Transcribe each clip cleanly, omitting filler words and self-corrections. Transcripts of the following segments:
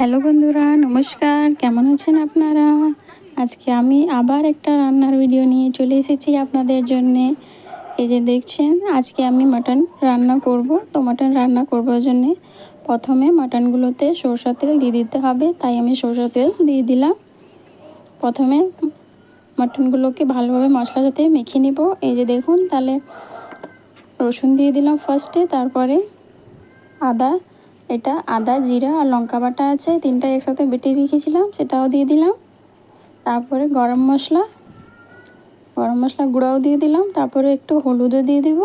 Hello বন্ধুরা, নমস্কার। কেমন আছেন আপনারা? আজকে আমি আবার একটা রান্নার ভিডিও নিয়ে চলে এসেছি আপনাদের জন্যে। এই যে দেখছেন, আজকে আমি মাটন রান্না করব। তো মাটন রান্না করবার জন্যে প্রথমে মাটনগুলোতে সরষের তেল দিয়ে দিতে হবে, তাই আমি সরষের তেল দিয়ে দিলাম। প্রথমে মাটনগুলোকে ভালোভাবে মশলার সাথে মেখে নেব। এই যে দেখুন, তাহলে রসুন দিয়ে দিলাম ফার্স্টে, তারপরে আদা, এটা আদা, জিরা আর লঙ্কা বাটা আছে, তিনটা একসাথে বেটে রেখেছিলাম, সেটাও দিয়ে দিলাম। তারপরে গরম মশলা গুঁড়াও দিয়ে দিলাম। তারপরে একটু হলুদও দিয়ে দেব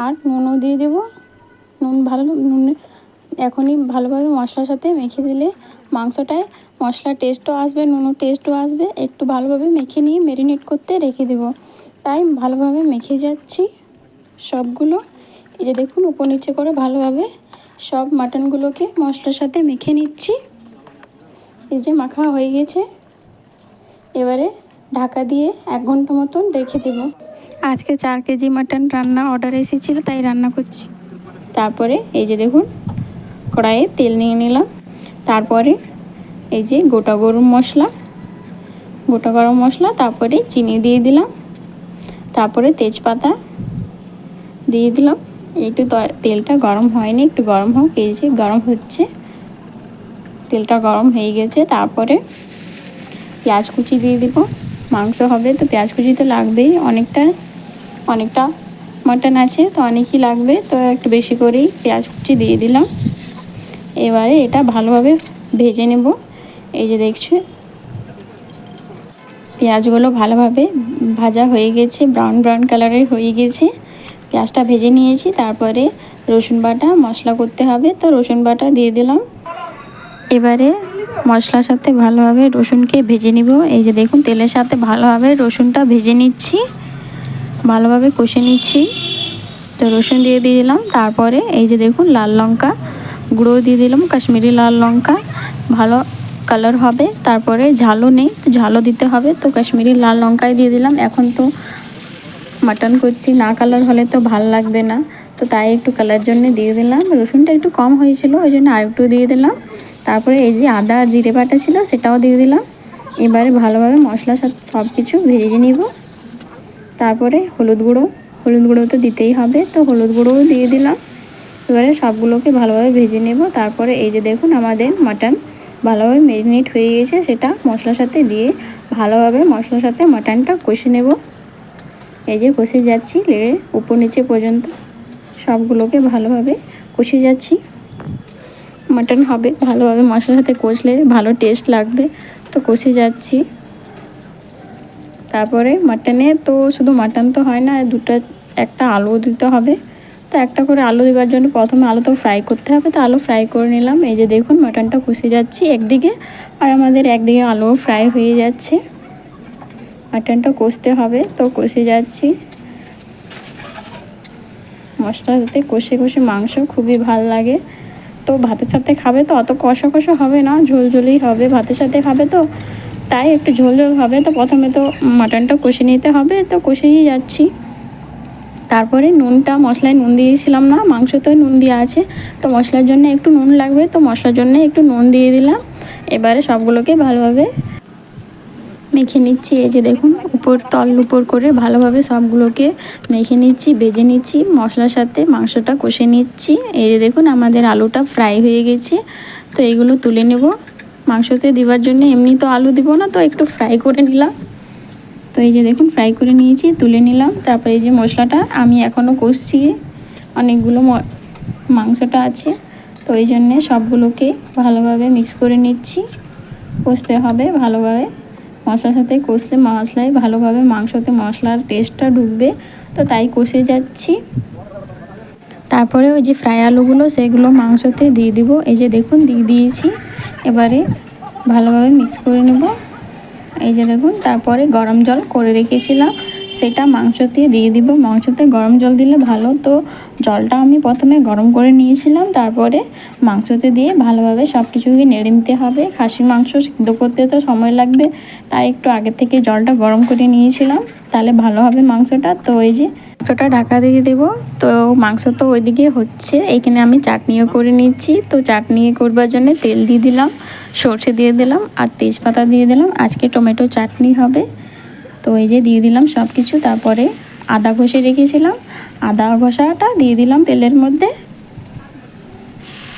আর নুনও দিয়ে দেব। নুন এখনই ভালোভাবে মশলার সাথে মেখে দিলে মাংসটায় মশলার টেস্টও আসবে, নুনও টেস্টও আসবে। একটু ভালোভাবে মেখে নিয়ে ম্যারিনেট করতে রেখে দেব। তাই ভালোভাবে মেখে যাচ্ছি সবগুলো। এই যে দেখুন, উপর নিচে করে ভালোভাবে সব মাটনগুলোকে মশলার সাথে মেখে নিচ্ছি। এই যে মাখা হয়ে গেছে, এবারে ঢাকা দিয়ে 1 ঘন্টা মতন রেখে দেব। আজকে 4 কেজি মাটন রান্না অর্ডার এসেছিলো, তাই রান্না করছি। তারপরে এই যে দেখুন, কড়াইয়ে তেল নিয়ে নিলাম। তারপরে এই যে গোটা গরম মশলা, তারপরে চিনি দিয়ে দিলাম। তারপরে তেজপাতা দিয়ে দিলাম। একটু তেলটা গরম হয়নি, একটু গরম হোক। এই যে গরম হচ্ছে, তেলটা গরম হয়ে গেছে। তারপরে পেঁয়াজ কুচি দিয়ে দিব। মাংস হবে তো পেঁয়াজ কুচি তো লাগবেই, অনেকটা মাটন আছে তো অনেকই লাগবে, তো একটু বেশি করেই পেঁয়াজ কুচি দিয়ে দিলাম। এবারে এটা ভালোভাবে ভেজে নেব। এই যে দেখছো, পেঁয়াজগুলো ভালোভাবে ভাজা হয়ে গেছে, ব্রাউন কালারের হয়ে গেছে। পেঁয়াজটা ভেজে নিয়েছি। তারপরে রসুন বাটা মশলা করতে হবে, তো রসুন বাটা দিয়ে দিলাম। এবারে মশলার সাথে ভালোভাবে রসুনকে ভেজে নিব। এই যে দেখুন, তেলের সাথে ভালোভাবে রসুনটা ভেজে নিচ্ছি, ভালোভাবে কষে নিচ্ছি। তো রসুন দিয়ে দিলাম। তারপরে এই যে দেখুন, লাল লঙ্কা গুঁড়ো দিয়ে দিলাম, কাশ্মীরি লাল লঙ্কা, ভালো কালার হবে। তারপরে ঝালও নেই, তো ঝালও দিতে হবে, তো কাশ্মীরি লাল লঙ্কাই দিয়ে দিলাম। এখন তো মাটন করছি, না কালার হলে তো ভাল লাগবে না, তো তাই একটু কালার জন্য দিয়ে দিলাম। রসুনটা একটু কম হয়েছিল, ওই জন্য আরেকটু দিয়ে দিলাম। তারপরে এই যে আদা আর জিরে বাটা ছিল, সেটাও দিয়ে দিলাম। এবারে ভালোভাবে মশলার সাথে সব কিছু ভেজে নিব। তারপরে হলুদ গুঁড়ো তো দিতেই হবে, তো হলুদ গুঁড়োও দিয়ে দিলাম। এবারে সবগুলোকে ভালোভাবে ভেজে নেব। তারপরে এই যে দেখুন, আমাদের মাটন ভালোভাবে ম্যারিনেট হয়ে গেছে, সেটা মশলার সাথে দিয়ে ভালোভাবে মশলার সাথে মাটনটা কষে নেব। এই যে কষে যাচ্ছি, লেড়ে উপর নিচে পর্যন্ত সবগুলোকে ভালোভাবে কষে যাচ্ছি। মাটন হবে ভালোভাবে মশলার সাথে কষলে ভালো টেস্ট লাগবে, তো কষে যাচ্ছি। তারপরে মাটনে তো শুধু মাটন তো হয় না, একটা আলু দিতে হবে। তো একটা করে আলু দেওয়ার জন্য প্রথমে আলু তো ফ্রাই করতে হবে, তো আলু ফ্রাই করে নিলাম। এই যে দেখুন, মাটনটা কষে যাচ্ছি একদিকে, আর আমাদের একদিকে আলুও ফ্রাই হয়ে যাচ্ছে। মাটনটা কষতে হবে, তো কষে যাচ্ছি। মশলার সাথে কষে মাংস খুবই ভালো লাগে। তো ভাতের সাথে খাবে তো অত কষা হবে না, ঝোলঝোলই হবে। ভাতের সাথে খাবে তো তাই একটু ঝোল হবে। তো প্রথমে তো মাটনটা কষে নিতে হবে, তো কষেই যাচ্ছি। তারপরে মশলায় নুন দিয়েছিলাম না, মাংসতেও নুন দেওয়া আছে, তো মশলার জন্য একটু নুন লাগবে, তো মশলার জন্য একটু নুন দিয়ে দিলাম। এবারে সবগুলোকে ভালোভাবে মেখে নিচ্ছি। এই যে দেখুন, উপর করে ভালোভাবে সবগুলোকে মেখে নিচ্ছি, ভেজে নিচ্ছি, মশলার সাথে মাংসটা কষে নিচ্ছি। এই যে দেখুন, আমাদের আলুটা ফ্রাই হয়ে গেছে, তো এইগুলো তুলে নেব। মাংসতে দেওয়ার জন্য এমনি তো আলু দিব না, তো একটু ফ্রাই করে নিলাম। তো এই যে দেখুন, ফ্রাই করে নিয়েছি, তুলে নিলাম। তারপরে এই যে মশলাটা আমি এখনও কষছি, অনেকগুলো মাংসটা আছে, তো এই জন্যে সবগুলোকে ভালোভাবে মিক্স করে নিচ্ছি। কষতে হবে ভালোভাবে, মশলার সাথে কষলে মশলায় ভালোভাবে মাংসতে মশলার টেস্টটা ঢুকবে, তো তাই কষে যাচ্ছি। তারপরে ওই যে ফ্রাই আলুগুলো সেগুলো মাংসতে দিয়ে দিব। এই যে দেখুন, দিয়ে দিয়েছি। এবারে ভালোভাবে মিক্স করে নেব। এই যে দেখুন, তারপরে গরম জল করে রেখেছিলাম, সেটা মাংসতে দিয়ে দিব। মাংসতে গরম জল দিলে ভালো, তো জলটা আমি প্রথমে গরম করে নিয়েছিলাম, তারপরে মাংসতে দিয়ে ভালোভাবে সব কিছুকে নেড়ে নিতে হবে। খাসির মাংস সিদ্ধ করতে তো সময় লাগবে, তাই একটু আগে থেকে জলটা গরম করে নিয়েছিলাম, তাহলে ভালো হবে মাংসটা। তো এই যে মাংসটা ঢাকা দিয়ে দেবো। তো মাংস তো ওইদিকে হচ্ছে, এইখানে আমি চাটনিও করে নিচ্ছি। তো চাটনি করবার জন্য তেল দিয়ে দিলাম, সর্ষে দিয়ে দিলাম আর তেজপাতা দিয়ে দিলাম। আজকে টমেটো চাটনি হবে। তো এই যে দিয়ে দিলাম সব কিছু। তারপরে আদা ঘষে রেখেছিলাম, আদা ঘষাটা দিয়ে দিলাম তেলের মধ্যে।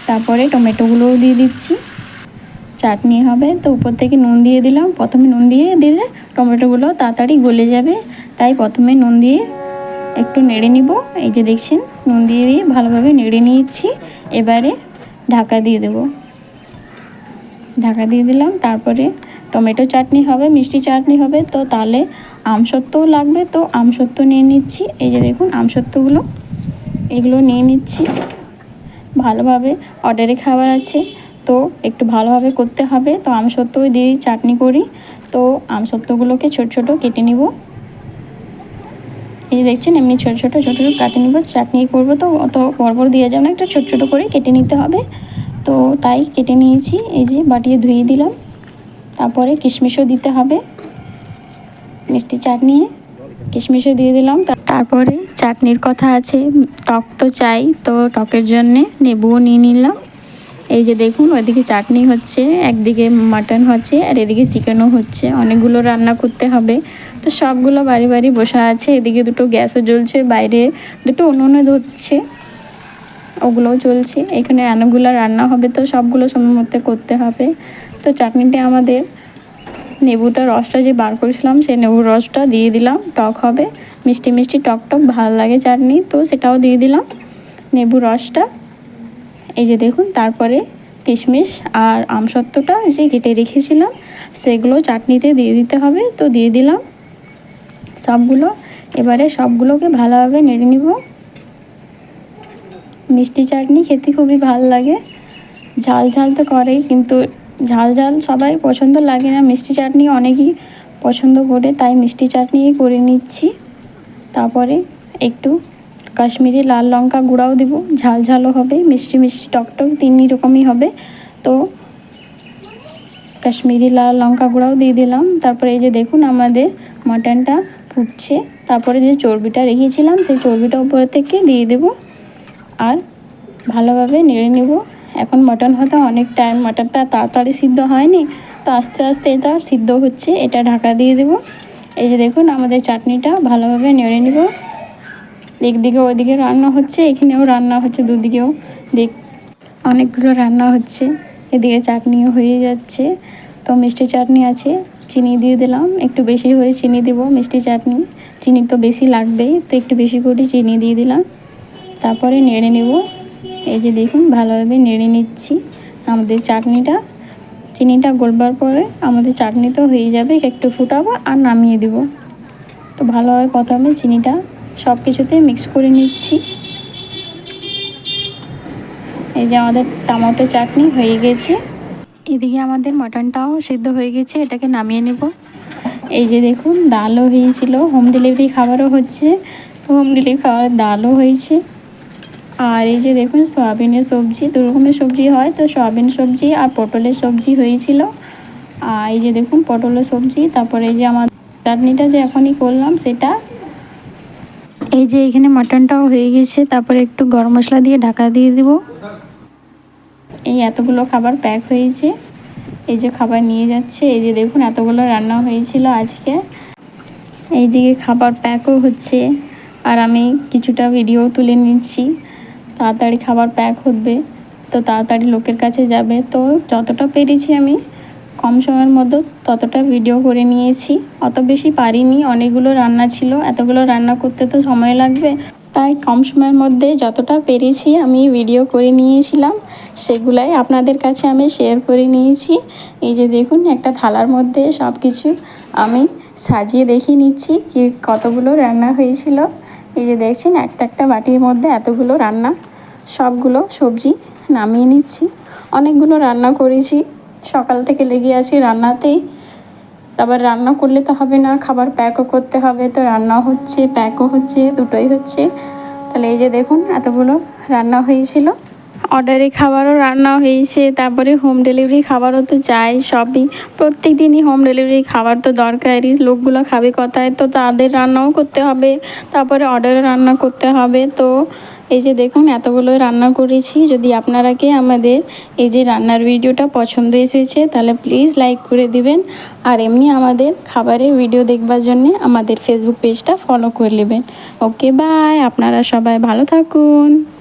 তারপরে টমেটোগুলোও দিয়ে দিচ্ছি। চাটনি হবে তো উপর থেকে নুন দিয়ে দিলাম। প্রথমে নুন দিয়ে দিলে টমেটোগুলো তাড়াতাড়ি গলে যাবে, তাই প্রথমে নুন দিয়ে একটু নেড়ে নিব। এই যে দেখছেন নুন দিয়ে ভালোভাবে নেড়ে নিয়েছি। এবারে ঢাকা দিয়ে দেব, ঢাকা দিয়ে দিলাম। তারপরে টমেটো চাটনি হবে, মিষ্টি চাটনি হবে, তো তাহলে আমসত্ত্বও লাগবে। তো আমসত্ত্ব নিয়ে নিচ্ছি। এই যে দেখুন আমসত্ত্বগুলো, এগুলো নিয়ে নিচ্ছি। ভালোভাবে অর্ডারে খাবার আছে, তো একটু ভালোভাবে করতে হবে। তো আমসত্ত্ব দিয়ে চাটনি করি। তো আমসত্ত্বগুলোকে ছোট ছোট কেটে নিব। এই যে দেখছেন এমনি ছোটো ছোটো কাটে নিব। চাটনি করব তো অত বড় বড় দিয়ে যাবে না, একটু ছোটো ছোটো করে কেটে নিতে হবে। তো তাই কেটে নিয়েছি। এই যে বাটিয়ে ধুয়ে দিলাম। তারপরে কিশমিশও দিতে হবে, মিষ্টি চাটনি কিশমিশও দিয়ে দিলাম। তারপরে চাটনির কথা আছে, টক তো চাই, তো টকের জন্যে লেবুও নিয়ে নিলাম। এই যে দেখুন ওইদিকে চাটনি হচ্ছে, একদিকে মাটন হচ্ছে আর এদিকে চিকেনও হচ্ছে। অনেকগুলো রান্না করতে হবে, তো সবগুলো বাড়ি বাড়ি বসা আছে। এদিকে দুটো গ্যাসও জ্বলছে, বাইরে দুটো উনুনে ধরছে, ওগুলোও চলছে। এখানে অনেকগুলো রান্না হবে, তো সবগুলো সময় মধ্যে করতে হবে। তো চাটনিটা আমাদের লেবুটা রসটা যে বার করেছিলাম সেই লেবুর রসটা দিয়ে দিলাম। টক হবে, মিষ্টি মিষ্টি টক টক ভালো লাগে চাটনি, তো সেটাও দিয়ে দিলাম লেবুর রসটা। এই যে দেখুন তারপরে কিশমিশ আর আমসত্ত্বটা যে কেটে রেখেছিলাম সেগুলো চাটনিতে দিয়ে দিতে হবে। তো দিয়ে দিলাম সবগুলো। এবারে সবগুলোকে ভালোভাবে নেড়ে নিব। মিষ্টি চাটনি খেতে খুবই ভালো লাগে, ঝাল ঝাল তো করেই, কিন্তু ঝাল ঝাল সবাই পছন্দ লাগে না। মিষ্টি চাটনি অনেকেই পছন্দ করে, তাই মিষ্টি চাটনিই করে নিচ্ছি। তারপরে একটু কাশ্মীরি লাল লঙ্কা গুঁড়াও দেব, ঝাল ঝালও হবে, মিষ্টি মিষ্টি টকটক তিন রকমই হবে। তো কাশ্মীরি লাল লঙ্কা গুঁড়াও দিয়ে দিলাম। তারপরে এই যে দেখুন আমাদের মাটনটা ফুটছে। তারপরে যে চর্বিটা রেখেছিলাম সেই চর্বিটা উপরে থেকে দিয়ে দেব আর ভালোভাবে নেড়ে নেব। এখন মাটন হতে অনেক টাইম, মাটনটা তাড়াতাড়ি সিদ্ধ হয়নি, তো আস্তে আস্তে এটা সিদ্ধ হচ্ছে। এটা ঢাকা দিয়ে দেব। এই যে দেখুন আমাদের চাটনিটা ভালোভাবে নেড়ে নেব। একদিকে ওইদিকে রান্না হচ্ছে, এখানেও রান্না হচ্ছে, দুদিকেও অনেকগুলো রান্না হচ্ছে। এদিকে চাটনিও হয়ে যাচ্ছে। তো মিষ্টি চাটনি আছে, চিনি দিয়ে দিলাম, একটু বেশি করে চিনি দেবো। মিষ্টি চাটনি চিনি তো বেশি লাগবেই, তো একটু বেশি করে চিনি দিয়ে দিলাম। তারপরে নেড়ে নেব। এই যে দেখুন ভালোভাবে নেড়ে নিচ্ছি আমাদের চাটনিটা। চিনিটা গলবার পরে আমাদের চাটনি তো হয়ে যাবে, একটু ফুটাবো আর নামিয়ে দেব। তো ভালোভাবে প্রথমে চিনিটা সব কিছুতে মিক্স করে নিচ্ছি। এই যে আমাদের টমেটো চাটনি হয়ে গেছে। এদিকে আমাদের মাটনটাও সিদ্ধ হয়ে গেছে, এটাকে নামিয়ে নেব। এই যে দেখুন ডালও হয়েছিল, হোম ডেলিভারি খাবারও হচ্ছে, তো হোম ডেলিভারি খাবার ডালও হয়েছে। আর এই যে দেখুন সয়াবিনের সবজি, দু রকমের সবজি হয়, তো সয়াবিন সবজি আর পটলের সবজি হয়েছিল। আর এই যে দেখুন পটলের সবজি। তারপরে এই যে আমার চাটনিটা যে এখনই করলাম সেটা। এই যে এখানে মাটনটাও হয়ে গেছে। তারপরে একটু গরম মশলা দিয়ে ঢাকা দিয়ে দেব। এই এতগুলো খাবার প্যাক হয়েছে, এই যে খাবার নিয়ে যাচ্ছে। এই যে দেখুন এতগুলো রান্না হয়েছিল আজকে। এইদিকে খাবার প্যাকও হচ্ছে আর আমি কিছুটা ভিডিও তুলে নিচ্ছি। তাড়াতাড়ি খাবার প্যাক হবে, তো তাড়াতাড়ি লোকের কাছে যাবে। তো যতটা পেরেছি আমি কম সময়ের মধ্যে ততটা ভিডিও করে নিয়েছি। অত বেশি পারিনি, অনেকগুলো রান্না ছিল, এতগুলো রান্না করতে তো সময় লাগবে, তাই কম সময়ের মধ্যে যতটা পেরেছি আমি ভিডিও করে নিয়েছিলাম, সেগুলাই আপনাদের কাছে আমি শেয়ার করে নিয়েছি। এই যে দেখুন একটা থালার মধ্যে সব কিছু আমি সাজিয়ে দেখিয়ে নিচ্ছি কি কতগুলো রান্না হয়েছিল। এই যে দেখছেন একটা একটা বাটির মধ্যে এতগুলো রান্না, সবগুলো সবজি নামিয়ে নিচ্ছি। অনেকগুলো রান্না করেছি, সকাল থেকে লেগে আছি রান্নাতেই। তারপর রান্না করলে তো হবে না, খাবার প্যাকও করতে হবে, তো রান্না হচ্ছে প্যাকও হচ্ছে, দুটোই হচ্ছে। তাহলে এই যে দেখুন এতগুলো রান্না হয়েছিল। অর্ডারে খাবারও রান্না হয়েছে, তারপরে হোম ডেলিভারি খাবারও তো চাই, সবই প্রত্যেক দিনই হোম ডেলিভারি খাবার তো দরকারই, লোকগুলো খাবে কোথায়, তো তাদের রান্নাও করতে হবে, তারপরে অর্ডারে রান্না করতে হবে। তো এই যে দেখুন এতগুলো রান্না করেছি। যদি আপনারাকে আমাদের এই যে রান্নার ভিডিওটা পছন্দ এসেছে তাহলে প্লিজ লাইক করে দিবেন, আর এমনি আমাদের খাবারের ভিডিও দেখবার জন্যে আমাদের ফেসবুক পেজটা ফলো করে নেবেন। ওকে বাই, আপনারা সবাই ভালো থাকুন।